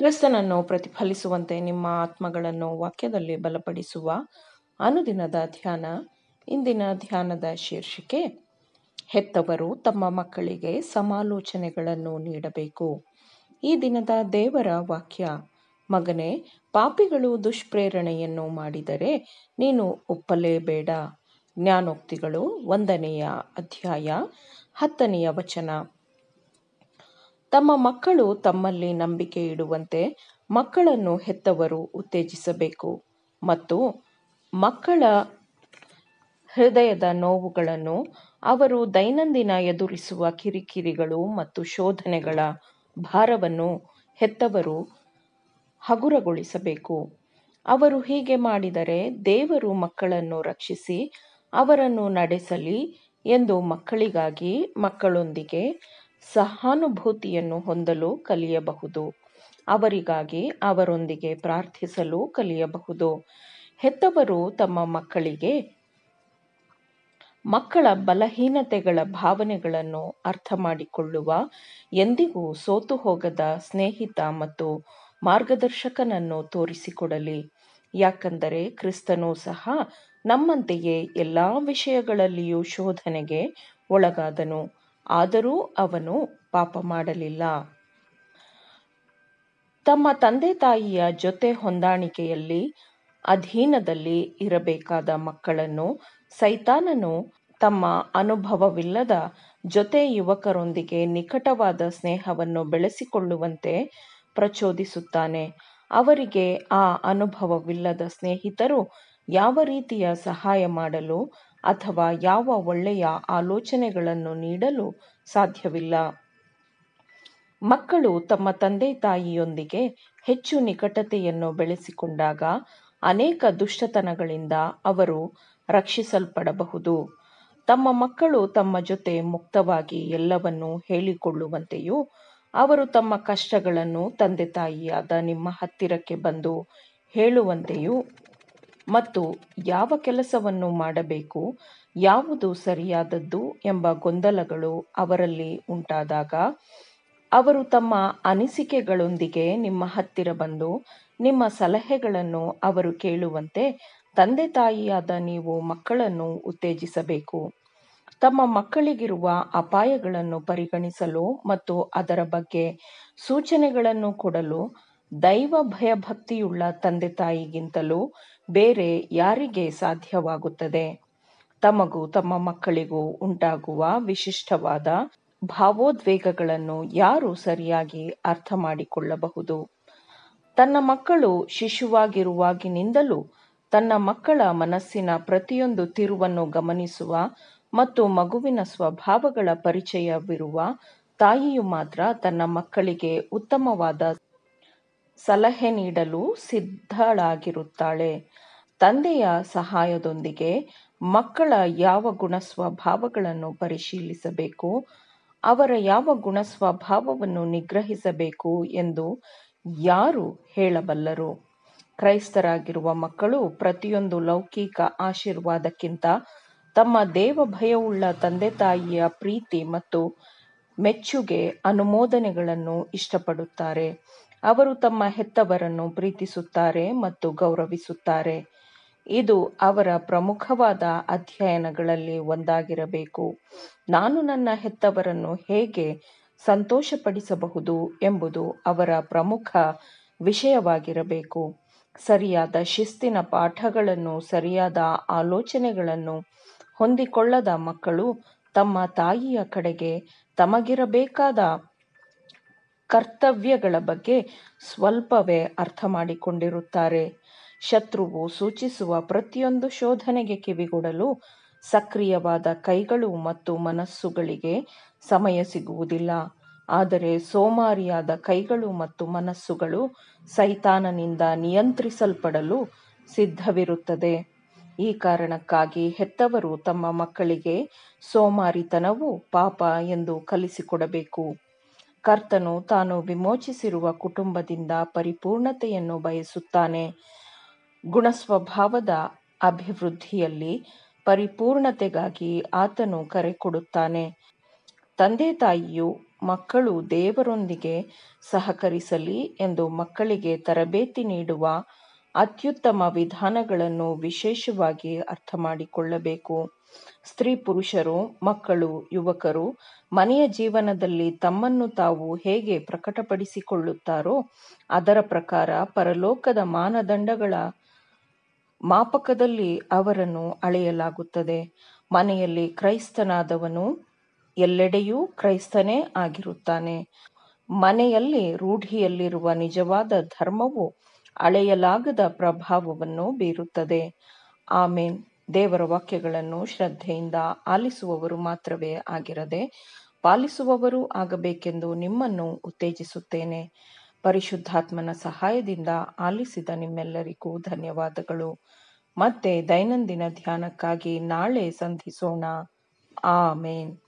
ಕ್ರಿಸ್ತನನ್ನು ಪ್ರತಿಫಲಿಸುವಂತೆ ನಿಮ್ಮ ಆತ್ಮಗಳನ್ನು ವಾಕ್ಯದಲ್ಲಿ ಬಲಪಡಿಸುವ ಅನುದಿನದ ಧ್ಯಾನ. ಇಂದಿನ ಧ್ಯಾನದ ಶೀರ್ಷಿಕೆ, ಹೆತ್ತವರು ತಮ್ಮ ಮಕ್ಕಳಿಗೆ ಸಮಾಲೋಚನೆಗಳನ್ನು ನೀಡಬೇಕು. ಈ ದಿನದ ದೇವರ ವಾಕ್ಯ, ಮಗನೇ, ಪಾಪಿಗಳು ದುಷ್ಪ್ರೇರಣೆಯನ್ನು ಮಾಡಿದರೆ ನೀನು ಒಪ್ಪಲೇಬೇಡ. ಜ್ಞಾನೋಕ್ತಿಗಳು 1ನೇ ಅಧ್ಯಾಯ 10ನೇ ವಚನ. ತಮ್ಮ ಮಕ್ಕಳು ತಮ್ಮಲ್ಲಿ ನಂಬಿಕೆ ಇಡುವಂತೆ ಮಕ್ಕಳನ್ನು ಹೆತ್ತವರು ಉತ್ತೇಜಿಸಬೇಕು ಮತ್ತು ಮಕ್ಕಳ ಹೃದಯದ ನೋವುಗಳನ್ನು, ಅವರು ದೈನಂದಿನ ಎದುರಿಸುವ ಕಿರಿಕಿರಿಗಳು ಮತ್ತು ಶೋಧನೆಗಳ ಭಾರವನ್ನು ಹೆತ್ತವರು ಹಗುರಗೊಳಿಸಬೇಕು. ಅವರು ಹೀಗೆ ಮಾಡಿದರೆ ದೇವರು ಮಕ್ಕಳನ್ನು ರಕ್ಷಿಸಿ ಅವರನ್ನು ನಡೆಸಲಿ ಎಂದು ಮಕ್ಕಳಿಗಾಗಿ ಮಕ್ಕಳೊಂದಿಗೆ ಸಹಾನುಭೂತಿಯನ್ನು ಹೊಂದಲು ಕಲಿಯಬಹುದು. ಅವರಿಗಾಗಿ ಅವರೊಂದಿಗೆ ಪ್ರಾರ್ಥಿಸಲು ಕಲಿಯಬಹುದು. ಹೆತ್ತವರು ತಮ್ಮ ಮಕ್ಕಳಿಗೆ ಮಕ್ಕಳ ಬಲಹೀನತೆಗಳ ಭಾವನೆಗಳನ್ನು ಅರ್ಥಮಾಡಿಕೊಳ್ಳುವ, ಎಂದಿಗೂ ಸೋತು ಹೋಗದ ಸ್ನೇಹಿತ ಮತ್ತು ಮಾರ್ಗದರ್ಶಕನನ್ನು ತೋರಿಸಿಕೊಡಲಿ. ಯಾಕಂದರೆ ಕ್ರಿಸ್ತನೂ ಸಹ ನಮ್ಮಂತೆಯೇ ಎಲ್ಲಾ ವಿಷಯಗಳಲ್ಲಿಯೂ ಶೋಧನೆಗೆ ಒಳಗಾದನು, ಆದರೂ ಅವನು ಪಾಪ ಮಾಡಲಿಲ್ಲ. ತಮ್ಮ ತಂದೆ ತಾಯಿಯ ಜೊತೆ ಹೊಂದಾಣಿಕೆಯಲ್ಲಿ ಅಧೀನದಲ್ಲಿ ಇರಬೇಕಾದ ಮಕ್ಕಳನ್ನು ಸೈತಾನನು ತಮ್ಮ ಅನುಭವವಿಲ್ಲದ ಜೊತೆ ಯುವಕರೊಂದಿಗೆ ನಿಕಟವಾದ ಸ್ನೇಹವನ್ನು ಬೆಳೆಸಿಕೊಳ್ಳುವಂತೆ ಪ್ರಚೋದಿಸುತ್ತಾನೆ. ಅವರಿಗೆ ಆ ಅನುಭವವಿಲ್ಲದ ಸ್ನೇಹಿತರು ಯಾವ ರೀತಿಯ ಸಹಾಯ ಮಾಡಲು ಅಥವಾ ಯಾವ ಒಳ್ಳೆಯ ಆಲೋಚನೆಗಳನ್ನು ನೀಡಲು ಸಾಧ್ಯವಿಲ್ಲ. ಮಕ್ಕಳು ತಮ್ಮ ತಂದೆ ತಾಯಿಯೊಂದಿಗೆ ಹೆಚ್ಚು ನಿಕಟತೆಯನ್ನು ಬೆಳೆಸಿಕೊಂಡಾಗ ಅನೇಕ ದುಷ್ಟತನಗಳಿಂದ ಅವರು ರಕ್ಷಿಸಲ್ಪಡಬಹುದು. ತಮ್ಮ ಮಕ್ಕಳು ತಮ್ಮ ಜೊತೆ ಮುಕ್ತವಾಗಿ ಎಲ್ಲವನ್ನೂ ಹೇಳಿಕೊಳ್ಳುವಂತೆಯೂ, ಅವರು ತಮ್ಮ ಕಷ್ಟಗಳನ್ನು ತಂದೆ ತಾಯಿಯಾದ ನಿಮ್ಮ ಹತ್ತಿರಕ್ಕೆ ಬಂದು ಹೇಳುವಂತೆಯೂ ಮತ್ತು ಯಾವ ಕೆಲಸವನ್ನು ಮಾಡಬೇಕು, ಯಾವುದು ಸರಿಯಾದದ್ದು ಎಂಬ ಗೊಂದಲಗಳು ಅವರಲ್ಲಿ ಉಂಟಾದಾಗ ಅವರು ತಮ್ಮ ಅನಿಸಿಕೆಗಳೊಂದಿಗೆ ನಿಮ್ಮ ಹತ್ತಿರ ಬಂದು ನಿಮ್ಮ ಸಲಹೆಗಳನ್ನು ಅವರು ಕೇಳುವಂತೆ ತಂದೆ ತಾಯಿಯಾದ ನೀವು ಮಕ್ಕಳನ್ನು ಉತ್ತೇಜಿಸಬೇಕು. ತಮ್ಮ ಮಕ್ಕಳಿಗಿರುವ ಅಪಾಯಗಳನ್ನು ಪರಿಗಣಿಸಲು ಮತ್ತು ಅದರ ಬಗ್ಗೆ ಸೂಚನೆಗಳನ್ನು ಕೊಡಲು ದೈವ ಭಯಭಕ್ತಿಯುಳ್ಳ ತಂದೆ ತಾಯಿಗಿಂತಲೂ ಬೇರೆ ಯಾರಿಗೆ ಸಾಧ್ಯವಾಗುತ್ತದೆ? ತಮಗೂ ತಮ್ಮ ಮಕ್ಕಳಿಗೂ ಉಂಟಾಗುವ ವಿಶಿಷ್ಟವಾದ ಭಾವೋದ್ವೇಗಗಳನ್ನು ಯಾರು ಸರಿಯಾಗಿ ಅರ್ಥ ಮಾಡಿಕೊಳ್ಳಬಹುದು? ತನ್ನ ಮಕ್ಕಳು ಶಿಶುವಾಗಿರುವಾಗಿನಿಂದಲೂ ತನ್ನ ಮಕ್ಕಳ ಮನಸ್ಸಿನ ಪ್ರತಿಯೊಂದು ತಿರುವನ್ನು ಗಮನಿಸುವ ಮತ್ತು ಮಗುವಿನ ಸ್ವಭಾವಗಳ ಪರಿಚಯವಿರುವ ತಾಯಿಯು ಮಾತ್ರ ತನ್ನ ಮಕ್ಕಳಿಗೆ ಉತ್ತಮವಾದ ಸಲಹೆ ನೀಡಲು ಸಿದ್ಧಳಾಗಿರುತ್ತಾಳೆ. ತಂದೆಯ ಸಹಾಯದೊಂದಿಗೆ ಮಕ್ಕಳ ಯಾವ ಗುಣಸ್ವಭಾವಗಳನ್ನು ಪರಿಶೀಲಿಸಬೇಕು, ಅವರ ಯಾವ ಗುಣಸ್ವಭಾವವನ್ನು ನಿಗ್ರಹಿಸಬೇಕು ಎಂದು ಯಾರು ಹೇಳಬಲ್ಲರು? ಕ್ರೈಸ್ತರಾಗಿರುವ ಮಕ್ಕಳು ಪ್ರತಿಯೊಂದು ಲೌಕಿಕ ಆಶೀರ್ವಾದಕ್ಕಿಂತ ತಮ್ಮ ದೇವಭಯವುಳ್ಳ ತಂದೆ ತಾಯಿಯ ಪ್ರೀತಿ ಮತ್ತು ಮೆಚ್ಚುಗೆ ಅನುಮೋದನೆಗಳನ್ನು ಇಷ್ಟಪಡುತ್ತಾರೆ. ಅವರು ತಮ್ಮ ಹೆತ್ತವರನ್ನು ಪ್ರೀತಿಸುತ್ತಾರೆ ಮತ್ತು ಗೌರವಿಸುತ್ತಾರೆ. ಇದು ಅವರ ಪ್ರಮುಖವಾದ ಅಧ್ಯಯನಗಳಲ್ಲಿ ಒಂದಾಗಿರಬೇಕು. ನಾನು ನನ್ನ ಹೆತ್ತವರನ್ನು ಹೇಗೆ ಸಂತೋಷಪಡಿಸಬಹುದು ಎಂಬುದು ಅವರ ಪ್ರಮುಖ ವಿಷಯವಾಗಿರಬೇಕು. ಸರಿಯಾದ ಶಿಸ್ತಿನ ಪಾಠಗಳನ್ನು, ಸರಿಯಾದ ಆಲೋಚನೆಗಳನ್ನು ಹೊಂದಿಕೊಳ್ಳದ ಮಕ್ಕಳು ತಮ್ಮ ತಾಯಿಯ ಕಡೆಗೆ ತಮಗಿರಬೇಕಾದ ಕರ್ತವ್ಯಗಳ ಬಗ್ಗೆ ಸ್ವಲ್ಪವೇ ಅರ್ಥಮಾಡಿಕೊಂಡಿರುತ್ತಾರೆ. ಶತ್ರುವು ಸೂಚಿಸುವ ಪ್ರತಿಯೊಂದು ಶೋಧನೆಗೆ ಕಿವಿಗೊಡಲು ಸಕ್ರಿಯವಾದ ಕೈಗಳು ಮತ್ತು ಮನಸ್ಸುಗಳಿಗೆ ಸಮಯ ಸಿಗುವುದಿಲ್ಲ. ಆದರೆ ಸೋಮಾರಿಯಾದ ಕೈಗಳು ಮತ್ತು ಮನಸ್ಸುಗಳು ಸೈತಾನನಿಂದ ನಿಯಂತ್ರಿಸಲ್ಪಡಲು ಸಿದ್ಧವಿರುತ್ತದೆ. ಈ ಕಾರಣಕ್ಕಾಗಿ ಹೆತ್ತವರು ತಮ್ಮ ಮಕ್ಕಳಿಗೆ ಸೋಮಾರಿತನವು ಪಾಪ ಎಂದು ಕಲಿಸಿಕೊಡಬೇಕು. ಕರ್ತನು ತಾನು ವಿಮೋಚಿಸಿರುವ ಕುಟುಂಬದಿಂದ ಪರಿಪೂರ್ಣತೆಯನ್ನು ಬಯಸುತ್ತಾನೆ. ಗುಣಸ್ವಭಾವದ ಅಭಿವೃದ್ಧಿಯಲ್ಲಿ ಪರಿಪೂರ್ಣತೆಗಾಗಿ ಆತನು ಕರೆ ಕೊಡುತ್ತಾನೆ. ತಂದೆ ತಾಯಿಯು ಮಕ್ಕಳು ದೇವರೊಂದಿಗೆ ಸಹಕರಿಸಲಿ ಎಂದು ಮಕ್ಕಳಿಗೆ ತರಬೇತಿ ನೀಡುವ ಅತ್ಯುತ್ತಮ ವಿಧಾನಗಳನ್ನು ವಿಶೇಷವಾಗಿ ಅರ್ಥಮಾಡಿಕೊಳ್ಳಬೇಕು. ಸ್ತ್ರೀ ಪುರುಷರು, ಮಕ್ಕಳು, ಯುವಕರು ಮನೆಯ ಜೀವನದಲ್ಲಿ ತಮ್ಮನ್ನು ತಾವು ಹೇಗೆ ಪ್ರಕಟಪಡಿಸಿಕೊಳ್ಳುತ್ತಾರೋ ಅದರ ಪ್ರಕಾರ ಪರಲೋಕದ ಮಾನದಂಡಗಳ ಮಾಪಕದಲ್ಲಿ ಅವರನ್ನು ಅಳೆಯಲಾಗುತ್ತದೆ. ಮನೆಯಲ್ಲಿ ಕ್ರೈಸ್ತನಾದವನು ಎಲ್ಲೆಡೆಯೂ ಕ್ರೈಸ್ತನೇ ಆಗಿರುತ್ತಾನೆ. ಮನೆಯಲ್ಲಿ ರೂಢಿಯಲ್ಲಿರುವ ನಿಜವಾದ ಧರ್ಮವು ಅಳೆಯಲಾಗದ ಪ್ರಭಾವವನ್ನು ಬೀರುತ್ತದೆ. ಆಮೇನ್. ದೇವರ ವಾಕ್ಯಗಳನ್ನು ಶ್ರದ್ಧೆಯಿಂದ ಆಲಿಸುವವರು ಮಾತ್ರವೇ ಆಗಿರದೆ ಪಾಲಿಸುವವರೂ ಆಗಬೇಕೆಂದು ನಿಮ್ಮನ್ನು ಉತ್ತೇಜಿಸುತ್ತೇನೆ. ಪರಿಶುದ್ಧಾತ್ಮನ ಸಹಾಯದಿಂದ ಆಲಿಸಿದ ನಿಮ್ಮೆಲ್ಲರಿಗೂ ಧನ್ಯವಾದಗಳು. ಮತ್ತೆ ದೈನಂದಿನ ಧ್ಯಾನಕ್ಕಾಗಿ ನಾಳೆ ಸಂಧಿಸೋಣ. ಆಮೇನ್.